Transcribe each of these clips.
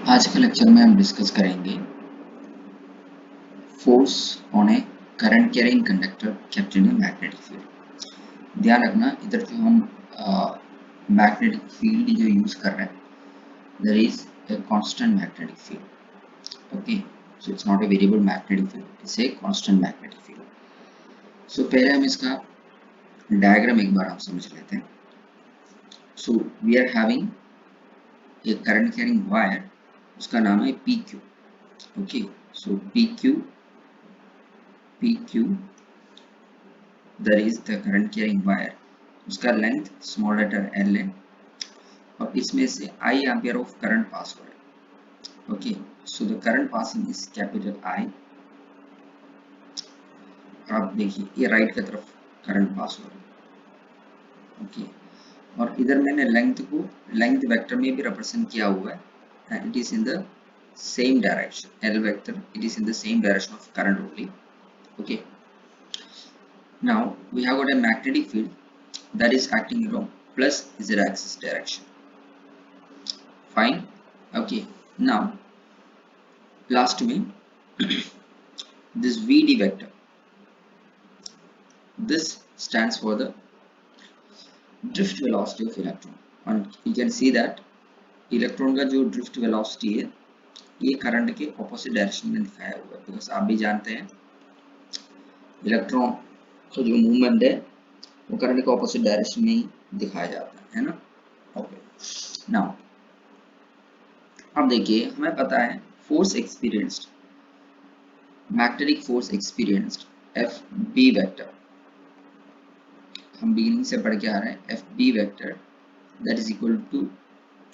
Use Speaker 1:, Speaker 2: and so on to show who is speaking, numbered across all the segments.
Speaker 1: आज के लेक्चर में हम डिस्कस करेंगे force on A current carrying conductor kept in a magnetic field. ध्यान रखना इधर जो हम मैग्नेटिक फील्ड जो यूज कर रहे हैं there is a constant magnetic field. Okay, so it's not a variable magnetic field, it's a constant magnetic field. So पहले हम इसका डायग्राम एक बार हम समझ लेते हैं। So we are having a current carrying wire, उसका नाम है PQ। Okay, so PQ that is the current carrying wire, उसका लेंथ स्मॉल लेटर L है और इसमें से I ampere of current pass हो रहा है। Okay, so the current passing is capital I। आप देखिए ये राइट की तरफ करंट पास हो रहा है। ओके, और इधर मैंने लेंथ को लेंथ वेक्टर में भी रिप्रेजेंट किया हुआ है, it is in the same direction, L vector, it is in the same direction of current only. Okay, now we have got a magnetic field that is acting along plus z axis direction. Fine. Okay, now last में this VD vector, this stands for the drift velocity of electron, and you can see that electron का जो drift velocity है ये current के opposite direction में दिखाया हुआ है, बिकॉज आप भी जानते हैं इलेक्ट्रॉन का जो मूवमेंट है वो करंट के ऑपोजिट डायरेक्शन में ही दिखाया जाता है ना। ओके, नाउ अब देखिए हमें पता है force experienced, magnetic force experienced FB vector, हम बिगिनिंग से पढ़ के आ रहे हैं FB vector that is equal to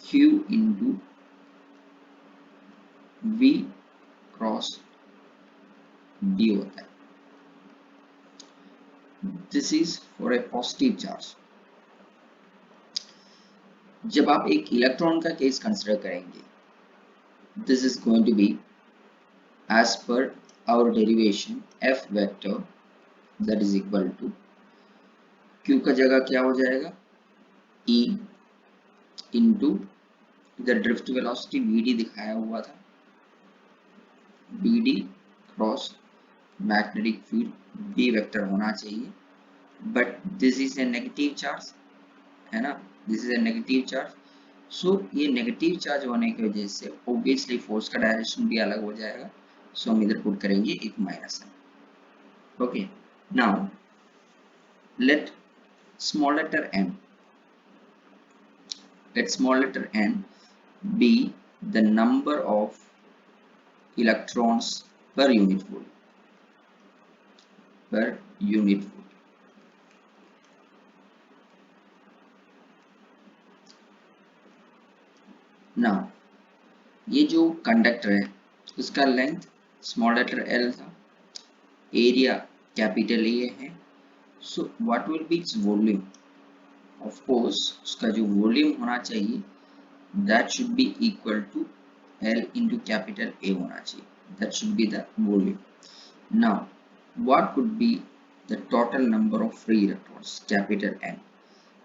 Speaker 1: Q into V cross D होता है। This is for a positive charge. जब आप एक इलेक्ट्रॉन का केस कंसिडर करेंगे, this is going to be as per our derivation F vector that is equal to Q का जगह क्या हो जाएगा E इंटू इधर ड्रिफ्ट वेलोसिटी VD दिखाया हुआ था, BD cross magnetic field B vector होना चाहिए, but this is a negative charge है ना, this is a negative charge. So ये नेगेटिव चार्ज होने की वजह से ऑब्वियसली फोर्स का डायरेक्शन भी अलग हो जाएगा, सो हम इधर पुट करेंगे एक माइनस है। Okay, now let small letter n, let small letter n be the number of electrons per unit volume, per unit volume। now ये जो कंडक्टर है उसका लेंथ स्मॉल लेटर L था, एरिया कैपिटल A है, so what will B its volume, of course उसका जो volume होना चाहिए that should be equal to L into capital A होना चाहिए, that should be the volume। now what could be the total number of free electrons, capital N,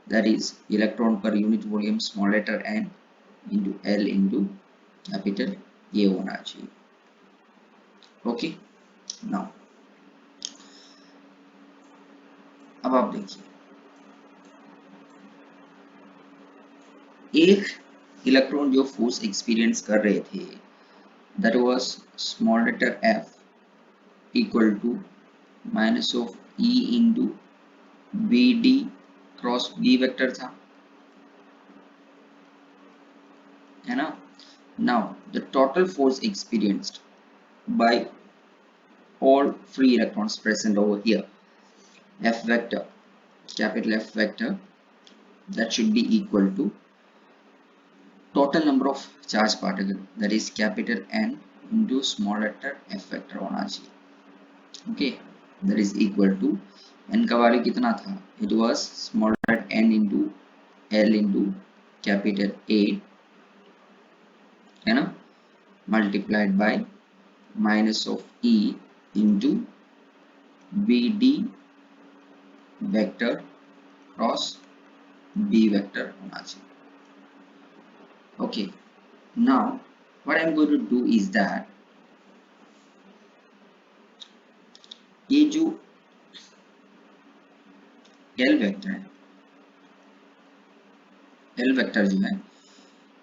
Speaker 1: that is electron per unit volume small letter n into L into capital A होना चाहिए। Okay, now अब आप देखिए एक electron जो force experience कर रहे थे that was small letter f equal to minus of E into BD cross B vector था, है ना। now the total force experienced by all free electrons present over here, F vector, capital F vector, that should be equal to total number of charge particle, that is capital N into small letter f vector होना चाहिए। okay, that is equal to n का value कितना था, it was small letter n into L into capital A है ना, multiplied by minus of E into BD vector cross B vector होना चाहिए। okay, now what I'm going to do is that ये जो L vector है, L vector जो है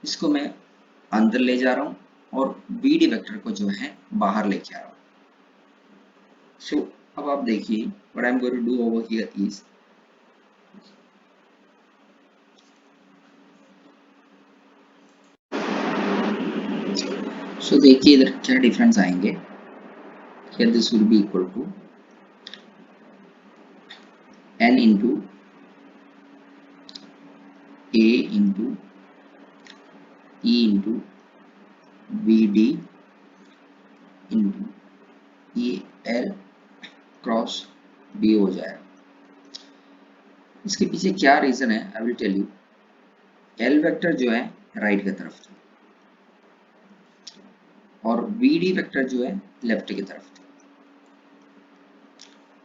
Speaker 1: इसको मैं अंदर ले जा रहा हूं और BD वेक्टर को जो है बाहर लेके आ रहा हूं. So अब आप देखिए what I'm going to do over here is so देखिए इधर क्या डिफरेंस आएंगे. Here this will be equal to N into A into E into BD into E L cross B हो जाएगा. इसके पीछे क्या रीजन है I will tell you. L vector जो है राइट की तरफ था और BD वेक्टर जो है लेफ्ट की तरफ था.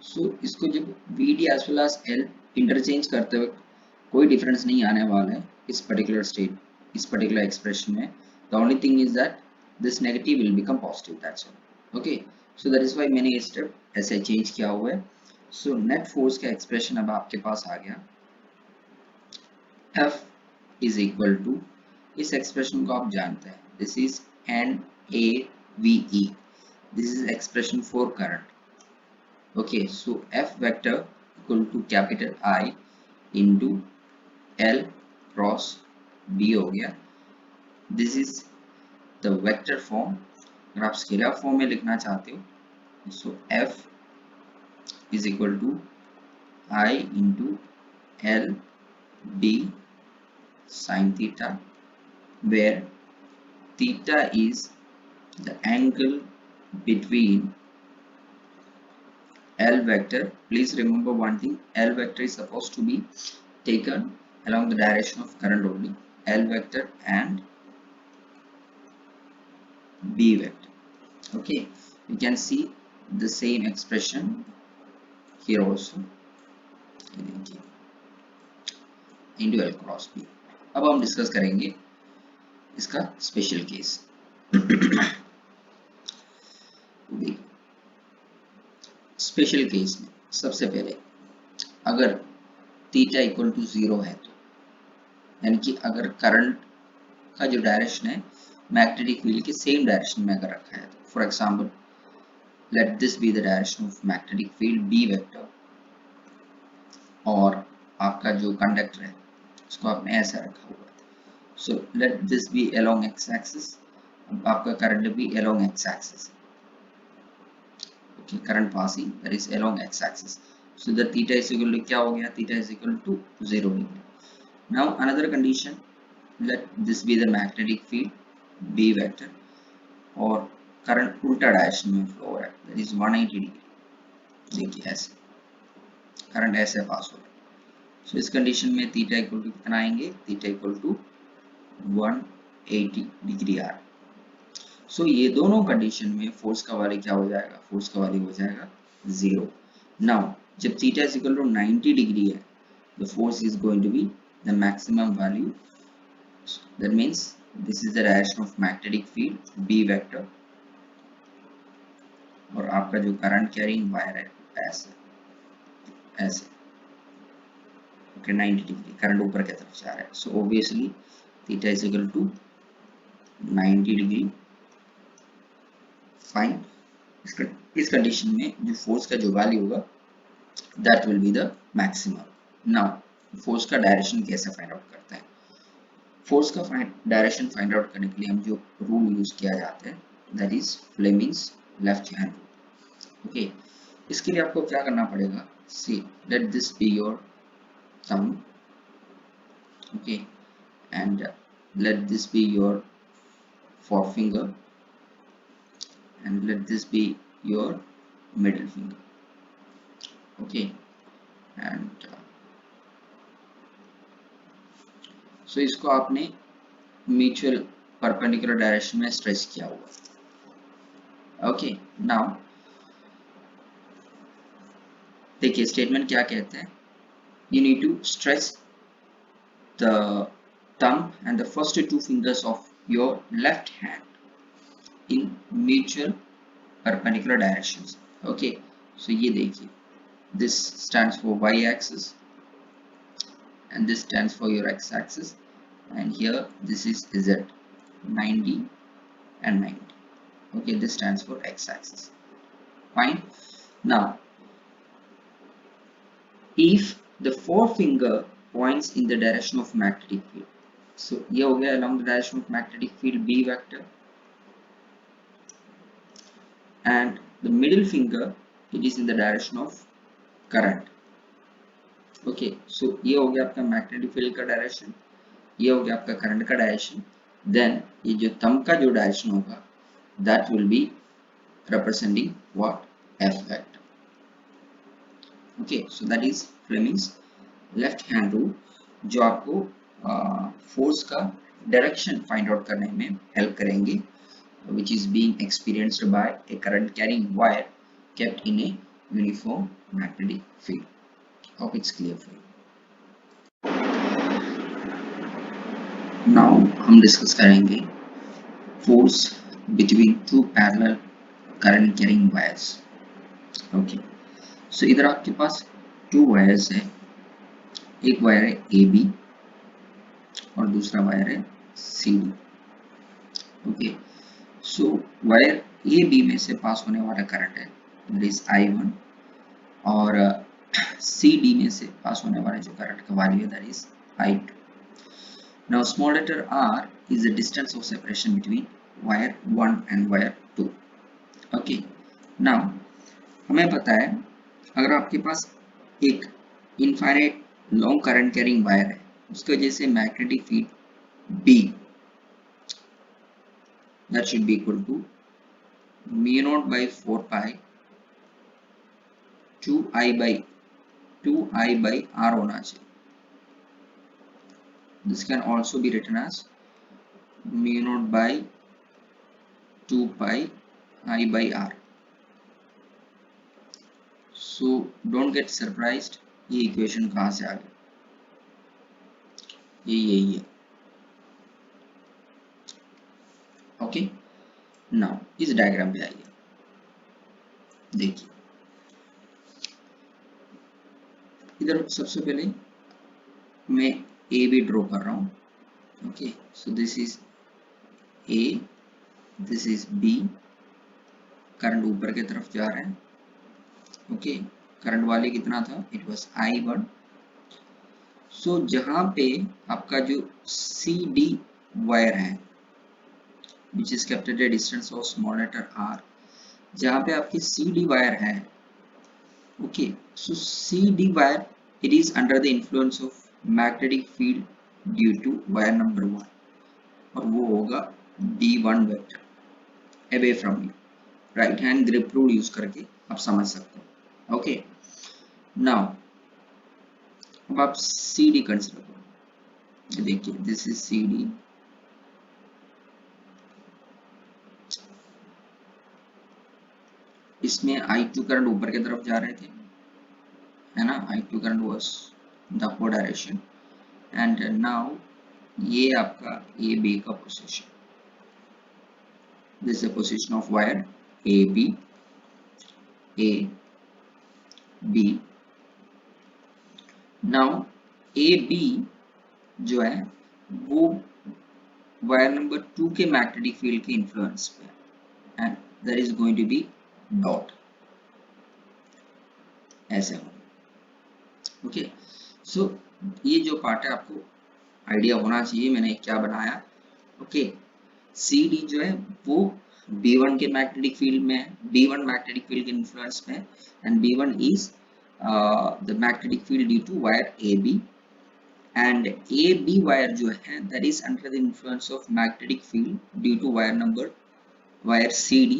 Speaker 1: सो इसको जब BD as well as L interchange करते वक्त कोई डिफरेंस नहीं आने वाला है इस पर्टिकुलर स्टेट, इस पर्टिकुलर एक्सप्रेशन में. The only thing is that this negative will become positive, that's all. Okay, so that is why मैंने ये स्टेप ऐसे चेंज किया हुआ है. सो नेट फोर्स का एक्सप्रेशन अब आपके पास आ गया. F इज इक्वल टू, इस एक्सप्रेशन को आप जानते हैं, this is NAVE, this is expression for current. Okay, so F vector equal to capital I into L cross B हो गया. This is the vector form. अगर आप स्केलर फॉर्म में लिखना चाहते हो so F is equal to I into L D sin theta, where theta is the angle between L vector. Please remember one thing, L vector is supposed to be taken along the direction of current only. L vector and B vector. Okay, you can see the same expression here also into L cross B. अब हम discuss करेंगे इसका special case. Special case में सबसे पहले अगर theta equal to 0 है तो यानी कि अगर करंट का जो डायरेक्शन है मैग्नेटिक फील्ड के सेम डायरेक्शन में अगर रखा है तो for example let this be the direction of magnetic field B vector और आपका जो कंडक्टर है उसको आपने ऐसा रखा हुआ है. So let this be along x axis, आपका करंट भी along x axis. Okay, current passing that is along x-axis. So the theta is equal to क्या हो गया? Theta is equal to 0 degree. Now another condition, let this be the magnetic field B vector और current उल्टा direction में flow हो रहा है, that is 180 degree. देखिए ऐसे करंट ऐसे पास हो रहा है. So इस कंडीशन में थीटा इक्वल टू कितना आएंगे? थीटा इक्वल टू 180 डिग्री आ रहा है. सो ये दोनों कंडीशन में फोर्स का वैल्यू क्या हो जाएगा? फोर्स का वैल्यू हो जाएगा 0. नाउ जब theta is equal to 90 degree है the force is going to be the maximum value. That means this is the direction of magnetic field B vector और आपका जो करंट कैरिंग वायर है ऐसे ऐसे. ओके, 90 डिग्री करंट ऊपर की तरफ जा रहा है. So obviously theta is equal to 90 degree. Fine. इस कंडीशन में जो फोर्स का जो वैल्यू होगा that will be the maximum. Now force का डायरेक्शन कैसे फाइंड आउट करते हैं? फोर्स का डायरेक्शन फाइंड आउट करने के लिए हम जो रूल यूज किया जाता है that is Fleming's left hand rule. Okay, इसके लिए आपको क्या करना पड़ेगा? See let this be your thumb. Okay, and let this be your forefinger and let this be your middle finger. Okay, and so इसको आपने म्यूचुअल परपेंडिकुलर डायरेक्शन में stretch किया हुआ. ओके, नाउ देखिए स्टेटमेंट क्या कहते हैं. you need to stretch the thumb and the first two fingers of your left hand. in mutual perpendicular directions. Okay, so ये देखिए, this stands for y axis and this stands for your x axis, and here this is z, 90 and 90. Okay, this stands for x axis. Fine. Now if the forefinger points in the direction of magnetic field, so ये हो गया along the direction of magnetic field B vector, and the middle finger it is in the direction of current. Okay, so ये हो गया आपका magnetic field का direction, ये हो गया आपका current का direction. Then ये जो thumb का जो direction होगा, that will be representing what? F vector. Okay, so that is Fleming's left hand rule, जो आपको फोर्स का डायरेक्शन फाइंड आउट करने में हेल्प करेंगे, which is being experienced by a current carrying wire kept in a uniform magnetic field. Hope it's clear for you. Now हम discuss करेंगे force between two parallel current carrying wires. Okay, so इधर आपके पास to wires है, एक wire है AB और दूसरा wire है CD. ओके, सो वायर AB में से पास होने वाला करंट है दैट इज I1, और CD में से पास होने वाला जो करंट का वैल्यू है that is I2. Now small letter r is the distance of separation between wire 1 and wire 2. Okay, now हमें पता है अगर आपके पास एक infinite long current carrying wire है, उसकी वजह से magnetic field B that should be equal to mu naught by 4 pi 2I by R होना चाहिए. This can also be written as mu naught by 2 pi I by R. So don't get surprised ये equation कहाँ से आ गई, ये यही है. Okay, now इस डायग्राम पे आइए, देखिए इधर सबसे पहले मैं ए बी ड्रॉ कर रहा हूँ. Okay, so this is A, this is B, current ऊपर की तरफ जा रहा है. ओके, करंट वाले कितना था, इट वाज I1. सो जहां पे आपका जो CD वायर है which is kept at a distance of small letter r, जहां पे आपकी CD वायर है, okay, so CD wire it is under the influence of magnetic field due to wire number 1, और वो होगा B1 vector away from you. Right hand grip rule use करके आप समझ सकते हो. ओके, नाउ अब आप CD कंसीडर करो, देखिए दिस इज CD, इसमें I2 करंट ऊपर की तरफ जा रहे थे, है ना, I2 current was the upward direction, and now ये आपका AB का position, this is the position of wire AB, AB. Now AB जो है वो वायर नंबर 2 के मैग्नेटिक फील्ड के इन्फ्लुएंस पे है, and there is going to be dot, ऐसे हो. ओके, सो ये जो पार्ट है आपको आइडिया होना चाहिए मैंने क्या बनाया. ओके, CD जो है वो B1 के मैग्नेटिक फील्ड में है, B1 मैग्नेटिक फील्ड के इन्फ्लुएंस में है, and B1 is the magnetic field due to wire AB, and AB wire जो है that is under the influence of magnetic field due to wire CD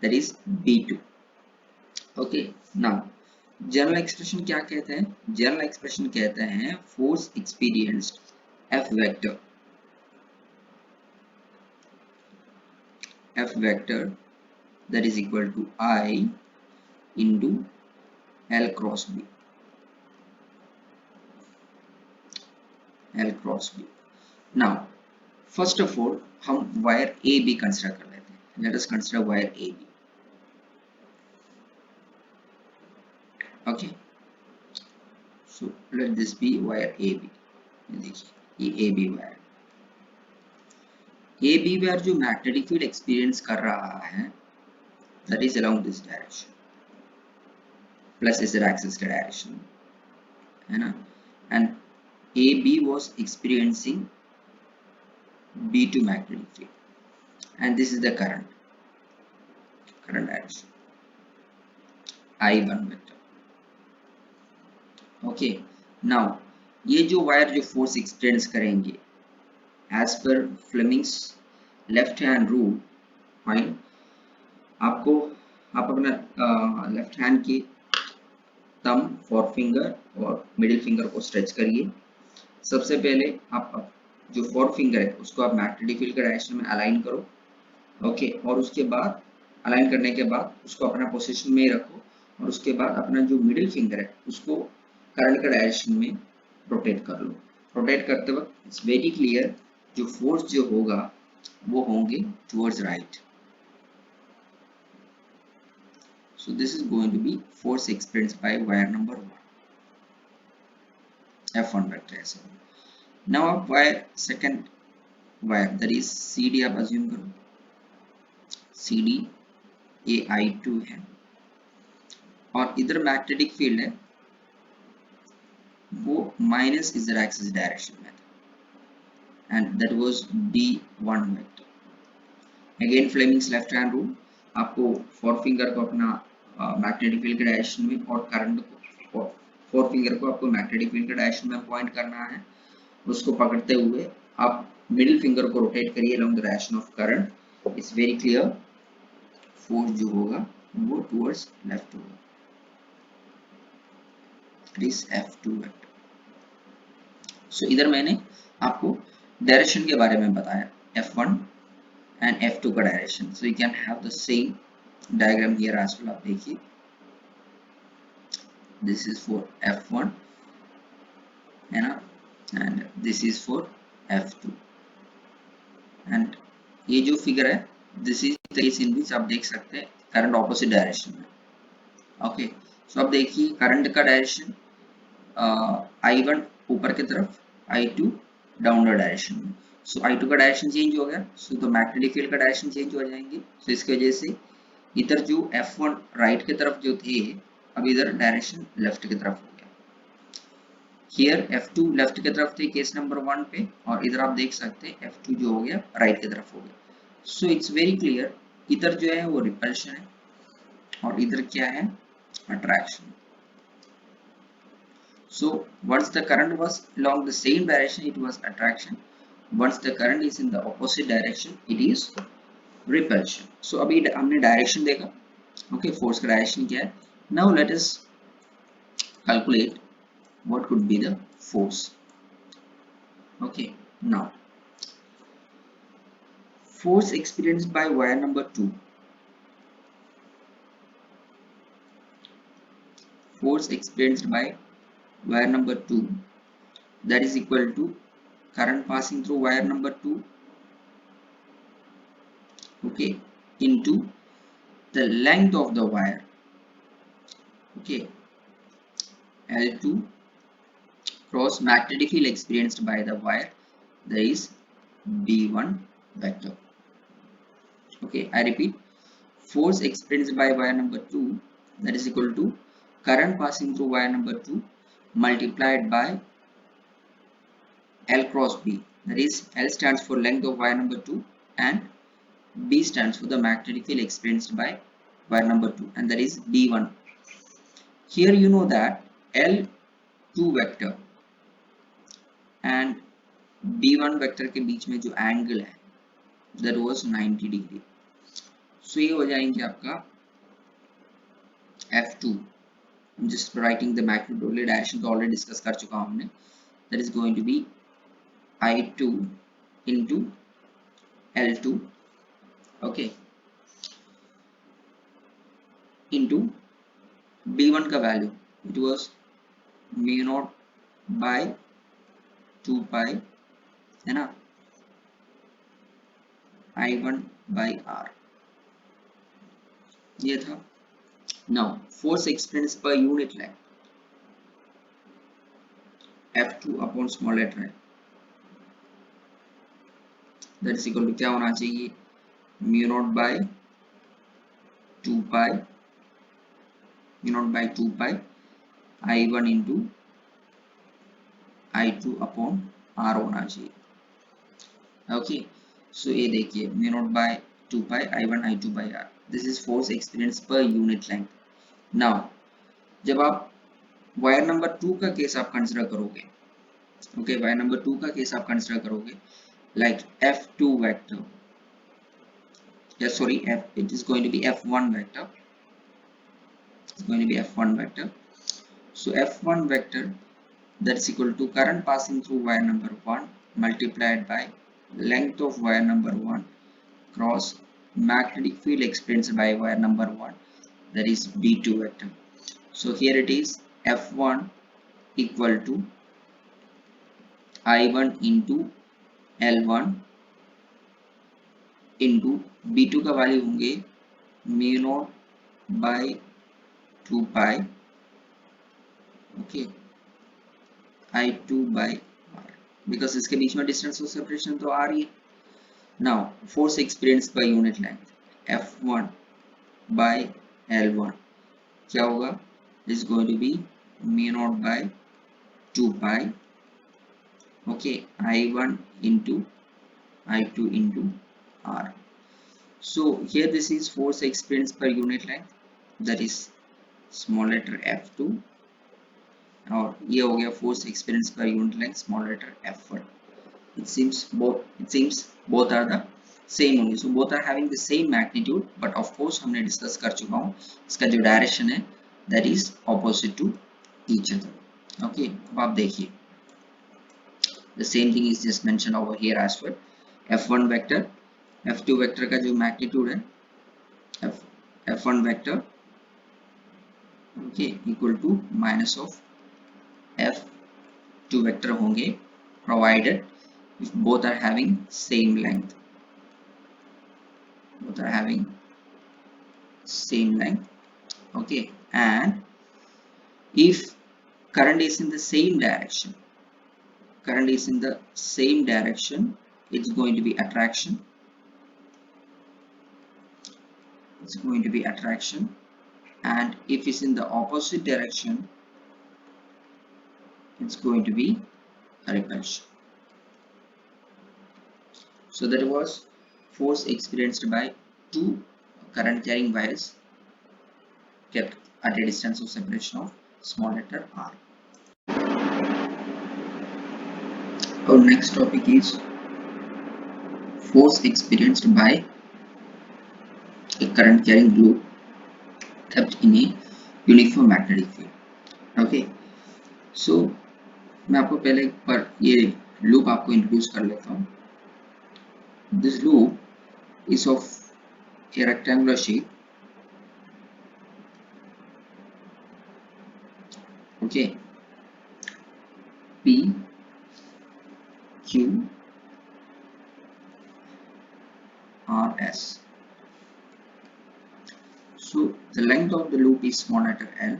Speaker 1: that is B2. okay, now general expression क्या कहते हैं, general expression कहते हैं force experienced F vector that is equal to I into L cross B. Now first of all हम wire AB consider कर लेते हैं. let us consider wire AB. Okay, so let this be wire AB. देखिए ये AB wire, AB wire जो magnetic field experience कर रहा है that is along this direction plus z axis का डायरेक्शन है ना, and AB was experiencing B2 magnetic field and this is the current direction I1 vector. Okay now ये जो wire जो फोर्स एक्सपीरियंस करेंगे as per Fleming's left hand rule, fine, आपको आप अपना लेफ्ट हैंड के थंब, फोर फिंगर और middle finger को स्ट्रेच करिए. सबसे पहले आप जो फोर फिंगर है उसको आप मैग्नेटिक फील्ड के डायरेक्शन में अलाइन करो. ओके और उसके बाद अलाइन करने के बाद उसको अपना पोजीशन में रखो और उसके बाद अपना जो मिडिल फिंगर है उसको करंट के डायरेक्शन में रोटेट कर लो. रोटेट करते वक्त इट्स वेरी क्लियर जो फोर्स जो होगा वो होंगे towards right. So this is going to be force experienced by wire number 1, F1 vector. Now आप wire second wire that is CD आप assume करो, CD ये I2 है और इधर मैग्नेटिक फील्ड है वो माइनस इज एक्सिस डायरेक्शन में था and that was B1 vector. Again Fleming's left hand rule, आपको फोर फिंगर को अपना मैग्नेटिक फील्ड के डायरेक्शन में और करंट को फोर फिंगर को आपको मैग्नेटिक फील्ड के डायरेक्शन में पॉइंट करना है. उसको पकड़ते हुए आप मिडिल फिंगर को रोटेट करिए along the direction of current. It's very clear force जो होगा वो टुवर्ड्स लेफ्ट होगा. This F2 vector. सो इधर मैंने आपको डायरेक्शन के बारे में बताया F1 एंड F2 का direction. So you can have the same diagram here as well. आप देखिए दिस इज फॉर F1 है ना and this is for F2 and ये जो फिगर है this is the case in which आप देख सकते हैं करंट ऑपोजिट डायरेक्शन में. ओके सो अब देखिए करंट का डायरेक्शन I1 ऊपर की तरफ, I2 डाउनवर्ड डायरेक्शन में. सो I2 का डायरेक्शन चेंज हो गया सो तो मैग्नेटिक फील्ड का डायरेक्शन चेंज हो जाएंगे. सो इसकी वजह से इधर जो F1 राइट की तरफ जो थे अब इधर डायरेक्शन लेफ्ट की तरफ हो गया. हियर F2 लेफ्ट की तरफ थे केस नंबर 1 पे और इधर आप देख सकते हैं F2 जो हो गया राइट की तरफ हो गया. सो इट्स वेरी क्लियर इधर जो है वो रिपल्शन है और इधर क्या है attraction. So once the current was along the same direction it was attraction, once the current is in the opposite direction it is repulsion. So अभी हमने डायरेक्शन देखा. Okay force का डायरेक्शन क्या है. Now let us calculate what could be the force. Okay now force experienced by wire number 2, force experienced by wire number 2 that is equal to current passing through wire number 2 okay into the length of the wire okay L2 cross magnetic field experienced by the wire that is B1 vector. Okay I repeat force experienced by wire number 2 that is equal to current passing through wire number 2 multiplied by L cross B, that is L stands for length of wire number 2 and B stands for the magnetic field experienced by wire number 2 and that is B1. Here you know that L2 vector and B1 vector के बीच में जो angle है that was 90 degree. So ये हो जाएंगे आपका F2. I'm just writing the magnitude direction तो already discuss कर चुका हूँ हमने. That is going to be I2 into L2 okay into B1 का value it was mu naught by 2 pi है ना I1 by R. ये था. Now force experienced per unit length F2 upon small letter है, that is equal to क्या होना चाहिए, mu naught by 2 pi I1 into I2 upon R होना चाहिए. ओके, सो ये देखिए mu naught by 2 pi I1 I2 by R. This is force experience per unit length. Now जब आप wire number 2 का केस आप कंसिडर करोगे, okay, wire number 2 का केस आप कंसिडर करोगे, लाइक F2 वेक्टर, या sorry it is going to be F1 vector, it's going to be F1 vector. So F1 vector, that's equal to current passing through wire number 1 multiplied by length of wire number 1 cross magnetic field experienced by wire number 1, that is B2 vector. So here it is F1 equal to I1 into L1 into B2 का value होंगे mu naught by 2 pi, okay, I2 by R, because इसके बीच में distance of separation तो R ही है. Now force experience by unit length F1 by L1 क्या होगा, is going to be mu naught by 2 pi, okay, I1 into I2 into R. So here this is force experienced per unit length, that is small letter F2, और ये हो गया force experienced per unit length small letter F1. It seems both are the same only, so both are having the same magnitude, but of course हमने discuss कर चुका हूँ इसका जो direction है that is opposite to each other. Okay, अब आप देखिए the same thing is just mentioned over here as well. F1 vector F2 vector का जो magnitude है F1 vector, okay, equal to minus of F2 vector होंगे provided if both are having same length, okay, and if current is in the same direction, it's going to be attraction, and if it's in the opposite direction, it's going to be a repulsion. So that was force experienced by two current carrying wires kept at a distance of separation of small letter r. Our next topic is force experienced by a current carrying loop kept in a uniform magnetic field. Okay, so मैं आपको पहले एक बार ये loop आपको introduce कर लेता हूँ. This loop is of a rectangular shape. Okay, P Q R S. So the length of the loop is small letter L.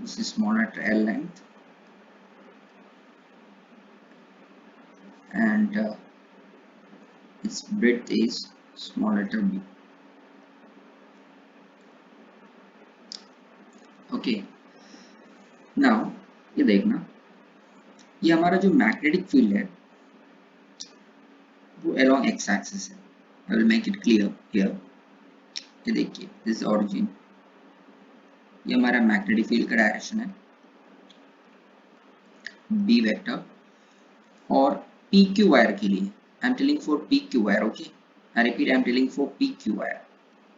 Speaker 1: This is small letter L length, and its breadth is small letter B. Okay, now ये देखना, ये हमारा जो magnetic field है वो along x axis है. I will make it clear here. ये देखिए, this is origin, ये हमारा मैग्नेटिक फील्ड का डायरेक्शन है B वेक्टर, और PQ वायर के लिए I am telling for PQ wire, okay, I repeat, I am telling for PQ wire,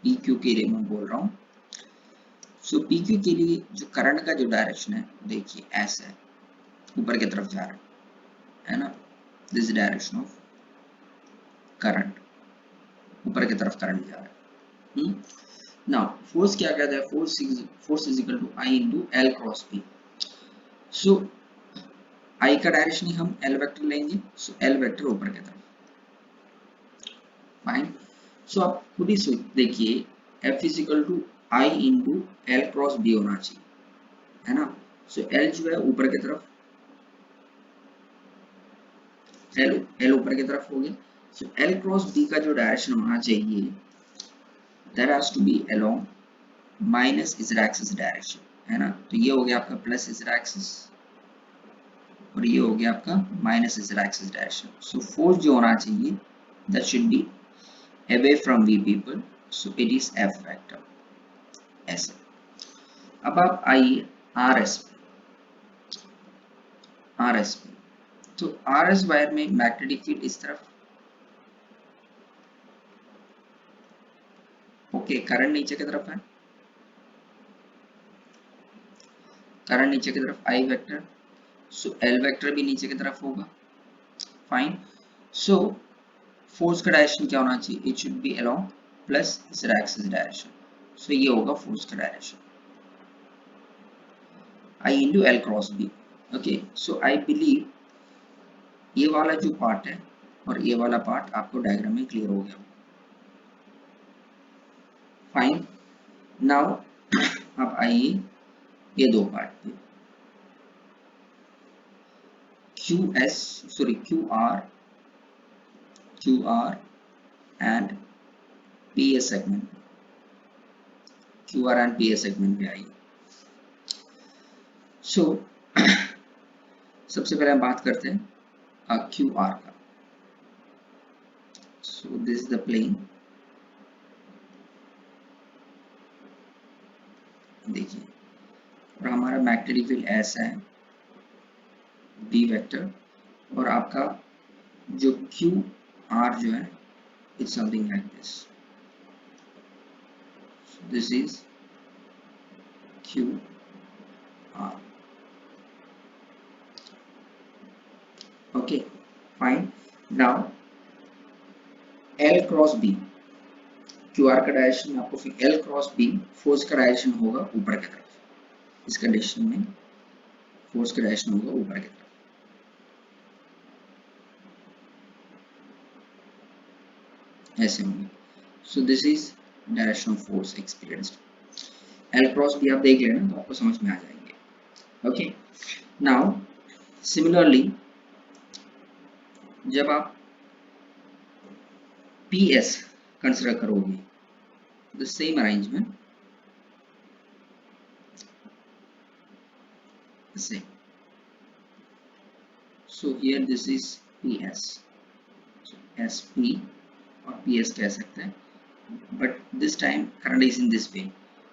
Speaker 1: PQ के लिए मैं बोल रहा हूँ. सो PQ के लिए जो करंट का जो डायरेक्शन है देखिए ऐसा है, ऊपर की तरफ जा रहा है ना, दिस डायरेक्शन ऑफ करंट, ऊपर की तरफ करंट जा रहा है. नाउ फोर्स क्या कहता है, force is equal to I into L cross P. So I का डायरेक्शन ही हम L वेक्टर लेंगे, सो L वेक्टर ऊपर की तरफ, फाइन. सो आप खुद ही देखिए F is equal to I into L cross B होना चाहिए, है ना। सो एल जो है ऊपर की तरफ, एल ऊपर की तरफ हो गया। सो एल क्रॉस बी का जो डायरेक्शन होना चाहिए that has to be along minus इजर एक्सिस डायरेक्शन, है ना। तो ये हो गया आपका प्लस इजर एक्सिस और ये हो गया आपका माइनस इजर एक्सिस डायरेक्शन। सो फोर्स जो होना चाहिए that should be away from we people, so it is F vector ऐसे। अब आप आइए आर एस पे। तो आर एस वायर में मैग्नेटिक फील्ड इस तरफ, ओके करंट नीचे की तरफ है, करंट नीचे की तरफ I vector, so L vector भी नीचे की तरफ होगा, फाइन। सो फोर्स का डायरेक्शन क्या होना चाहिए, it should be along plus इस एक्सिस डायरेक्शन। सो ये होगा फोर्स का direction I into L cross B. Okay so I believe ये वाला जो पार्ट है और ये वाला पार्ट आपको डायग्राम में क्लियर हो गया, फाइन। नाउ आप आइए ये दो पार्ट पे, Q S sorry Q R and P S segment, Q R and P S segment पे आइए। सो सबसे पहले हम बात करते हैं क्यू आर का। So this is the plane, देखिए, और हमारा मैग्नेटिक फील्ड ऐसा है बी वेक्टर, और आपका जो क्यू आर जो है it's something like this, this is Q R, okay fine. Now L cross B, Q R का डायरेक्शन में आपको फिर एल क्रॉस बी फोर्स का डायरेक्शन होगा ऊपर की तरफ, इस कंडीशन में फोर्स का डायरेक्शन होगा ऊपर की तरफ, ऐसे होंगे। So this is direction of force experienced. L cross B आप देख लेना तो आपको समझ में आ जाएंगे, ओके। नाउ सिमिलरली जब आप पी एस कंसिडर करोगे the same arrangement, same. So here this is PS, so SP और PS कह सकते हैं, but this time current is in this way,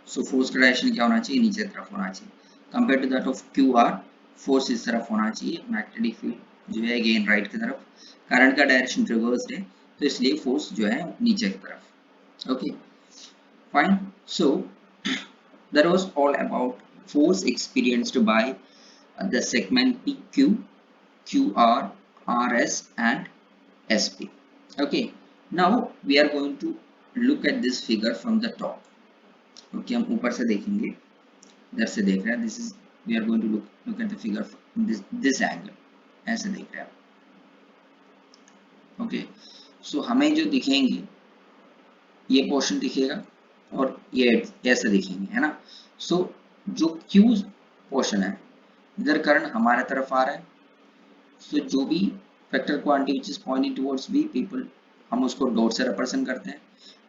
Speaker 1: so force का डायरेक्शन क्या होना चाहिए, नीचे तरफ होना चाहिए, compared to that of QR force इस तरफ होना चाहिए, मैग्नेटिक फील्ड जो है अगेन राइट की तरफ, करंट का डायरेक्शन रिवर्स है तो इसलिए फोर्स जो है नीचे की तरफ, okay fine. So that was all about force experienced by the segment PQ, QR, RS and SP. Okay, now we are going to look at this figure from the top. Okay, हम ऊपर से देखेंगे, इधर से देख रहे हैं, this is we are going to look at the figure from this angle, ऐसे देख रहे हैं आप। Okay, so हमें जो दिखेंगे ये पोर्शन दिखेगा और ये ऐसे दिखेंगे, है ना। सो जो Q पोर्शन है इधर करंट हमारे तरफ आ रहा है, सो जो भी vector quantity which is pointing towards we people हम उसको डॉट से रिप्रेजेंट करते हैं,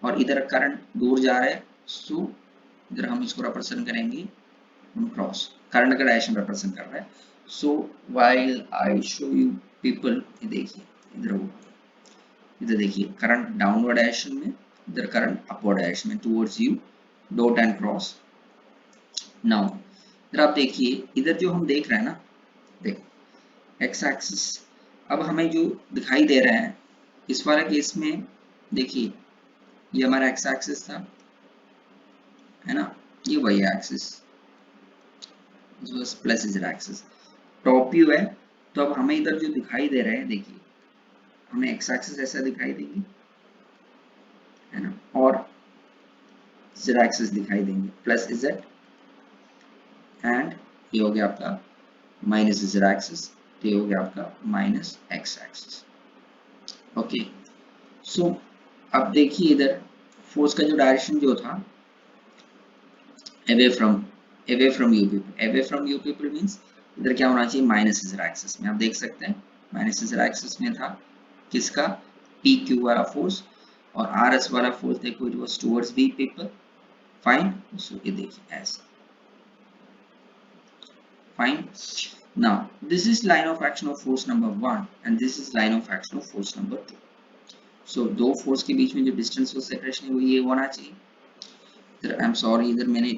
Speaker 1: और इधर करंट दूर जा रहा है सो इधर हम इसको रिप्रेजेंट करेंगे हम क्रॉस, करंट का डायरेक्शन रिप्रेजेंट कर रहा है। सो while I show you people, ये देखिए इधर वो, इधर देखिए करंट डाउनवर्ड डायरेक्शन में, इधर करंट अपवर्ड डायरेक्शन में towards you, dot and cross. Now इधर आप देखिए, इधर जो हम देख रहे हैं ना, देखो एक्स एक्सिस, अब हमें जो दिखाई दे रहा है इस वाले केस में, देखिए ये हमारा एक्स एक्सिस था, है ना, ये वही axis plus is axis, top view है। तो अब हमें इधर जो दिखाई दे रहा है, देखिए हमें एक्स एक्सिस ऐसा दिखाई देगी, है ना, और z एक्सिस दिखाई देंगे प्लस z, एंड ये हो गया आपका माइनस z एक्सिस, ये हो गया आपका minus x axis, okay. So अब देखिए इधर फोर्स का जो डायरेक्शन जो था away from u people, away from u people means इधर क्या होना चाहिए माइनस इजर एक्सिस में। आप देख सकते हैं माइनस इजर एक्सिस में था किसका पी क्यू वाला फोर्स, और आर एस वाला फोर्स देखो it was towards B people. Fine, so ये देखिए ऐसे। Fine, now this is line of action of force number 1 and this is line of action of force number 2। so दो force के बीच में जो distance of separation है वो ये होना चाहिए। इधर आई एम सॉरी, इधर मैंने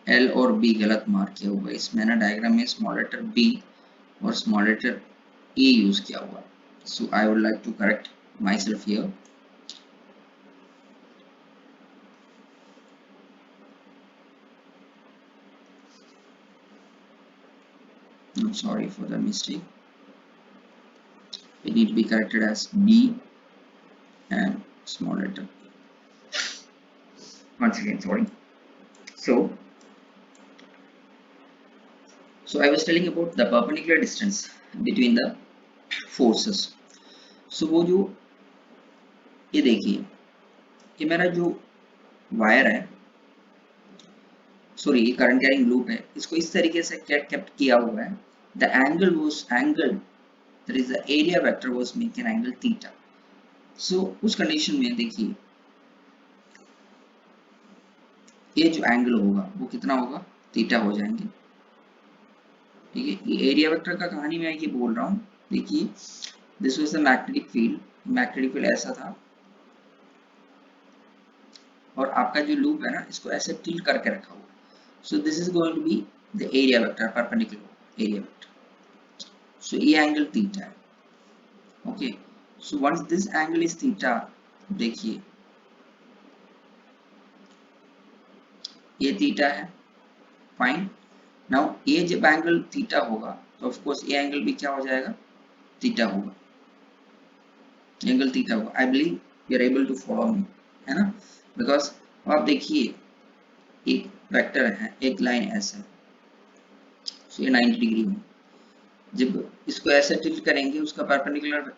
Speaker 1: L और B गलत मार्क किया हुआ है इसमें ना, डायग्राम में स्मॉल लेटर B और स्मॉल लेटर A यूज किया हुआ है। So I would like to correct myself here. I'm sorry for the mistake. It need to be corrected as B and small letter A. Once again, sorry. So I was telling about the perpendicular distance between the forces. So वो जो ये देखिए, ये मेरा जो wire है, sorry ये current carrying loop है, इसको इस तरीके से केप्ट किया हुआ है। The angle was angle, that is the area vector was making angle theta. So उस कंडीशन में देखिए ये जो एंगल होगा वो कितना होगा, थीटा हो जाएंगे। ठीक है, ये एरिया वेक्टर का कहानी मैं ये बोल रहा हूँ। देखिए this was the magnetic field, magnetic field ऐसा था और आपका जो लूप है ना इसको ऐसे टिल्ट करके रखा हुआ। So this is going to be the area vector, perpendicular area vector. So ये एंगल थीटा है। Okay, so once this angle is theta, देखिए ये थीटा है। फाइन, नाउ ये जब एंगल थीटा होगा तो ऑफ कोर्स ये एंगल भी क्या हो जाएगा, थीटा होगा, एंगल थीटा होगा। I believe you are able to follow me, है ना। बिकॉज आप देखिए एक वेक्टर है, एक लाइन ऐसे, सो ये 90 डिग्री में, जब इसको ऐसे टिल्ट करेंगे उसका परपेंडिकुलर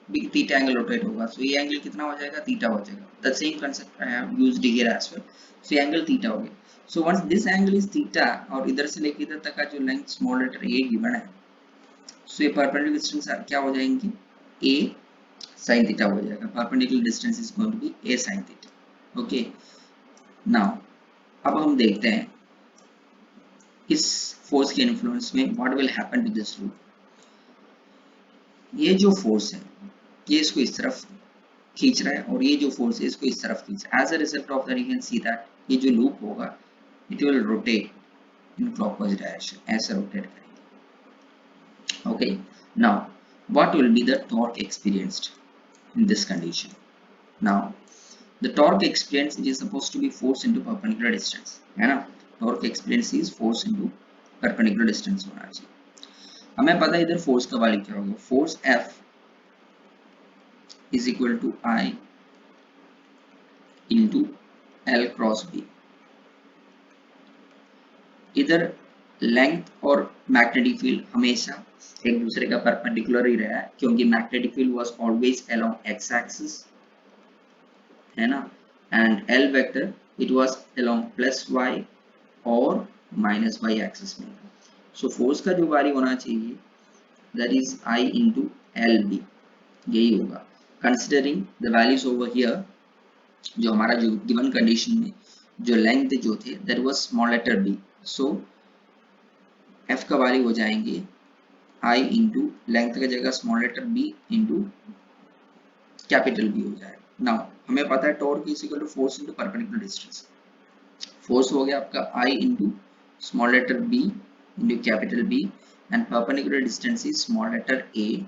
Speaker 1: भी थीटा एंगल रोटेट होगा, सो ये एंगल कितना हो जाएगा, थीटा हो जाएगा। The same concept I have used here as well. So angle theta हो गया। So once this angle is theta और इधर से लेके इधर तक का जो length small letter a given है, सो ये परपेंडिकुलर डिस्टेंस क्या हो जाएंगे, a sin थीटा हो जाएगा। Perpendicular distance is going to be a sin theta. Okay, now अब हम देखते हैं इस फोर्स के इन्फ्लुएंस में what will happen to this loop. ये जो फोर्स है ये इसको इस तरफ खींच रहा है और ये जो फोर्स है इसको इस तरफ खींच रहा है। As a result of that you can see that ये जो लूप होगा it will rotate in clockwise direction, ऐसे रोटेट करेंगे। Okay, now what will be the torque experienced in this condition. Now the torque experience is supposed to be force into perpendicular distance, है ना। torque experience is force into perpendicular distance होना चाहिए। हमें पता है इधर force का value क्या होगा, force F is equal to I into L cross B। इधर लेंथ और मैग्नेटिक फील्ड हमेशा एक दूसरे का परपेंडिकुलर ही रहा है, क्योंकि magnetic field was always along x axis, है ना, and L vector it was along plus Y और माइनस वाई एक्सिस में। सो फोर्स का जो वैल्यू होना चाहिए that is I into L B, यही होगा। Considering the values over here, जो हमारा जो गिवन कंडीशन में जो लेंथ जो थे that was small letter B, so F का वैल्यू हो जाएंगे आई इंटू लेंथ की जगह small letter B into capital B हो जाएगा। नाउ हमें पता है torque is equal to force into perpendicular distance. Force हो गया आपका I into small letter b into capital B and perpendicular distance is small letter a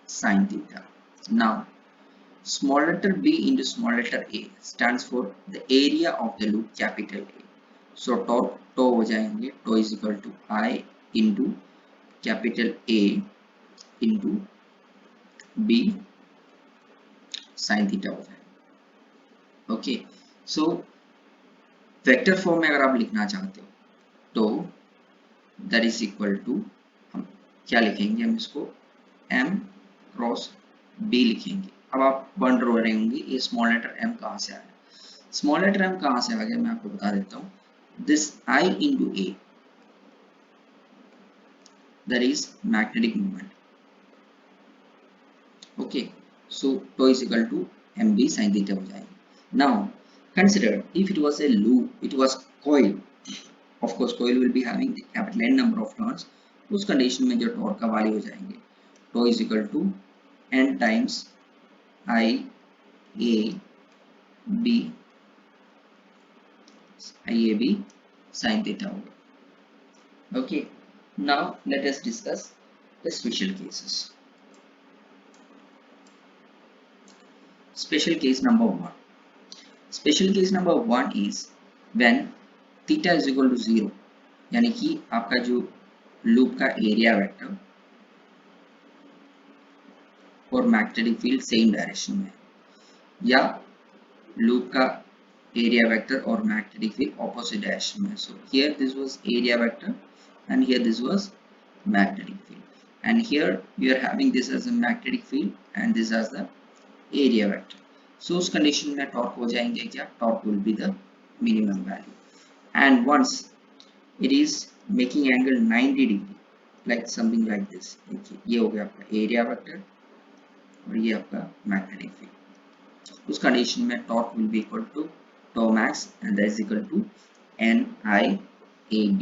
Speaker 1: sin theta. Now small letter b into small letter a stands for the area of the loop capital A. So tau हो जाएंगे, tau is equal to I into capital A into b sin theta हो जाएगा। Okay, so vector form में अगर आप लिखना चाहते हो तो दैट इज इक्वल टू, हम क्या लिखेंगे, हम इसको m क्रॉस b लिखेंगे। अब आप वंडर हो रहे होंगे ये स्मॉल लेटर m कहाँ से आया। स्मॉल लेटर m कहाँ से आ गया मैं आपको बता देता हूँ। This I into a, that is magnetic moment. Okay, so tau is equal to mb sin theta हो जाएगा। Now consider if it was a loop, it was coil, of course coil will be having the capital N number of turns, उस condition में जो torque का value हो जाएंगे tau is equal to n times I a b IAB sin theta होगा। Okay, now let us discuss the special cases. Special case number one. Special case number one is when theta is equal to 0, यानी कि आपका जो loop का area vector और magnetic field same direction में है, या लूप का area vector or magnetic field opposite direction में। So here this was area vector and here this was magnetic field, and here we are having this as a magnetic field and this as the area vector. So उस condition में torque हो जाएंगे क्या, torque will be the minimum value, and once it is making angle 90 degree like something like this, देखिए ये हो गया आपका area vector और ये आपका magnetic field, उस कंडीशन में torque will be equal to tau max and that is equal to NIAB।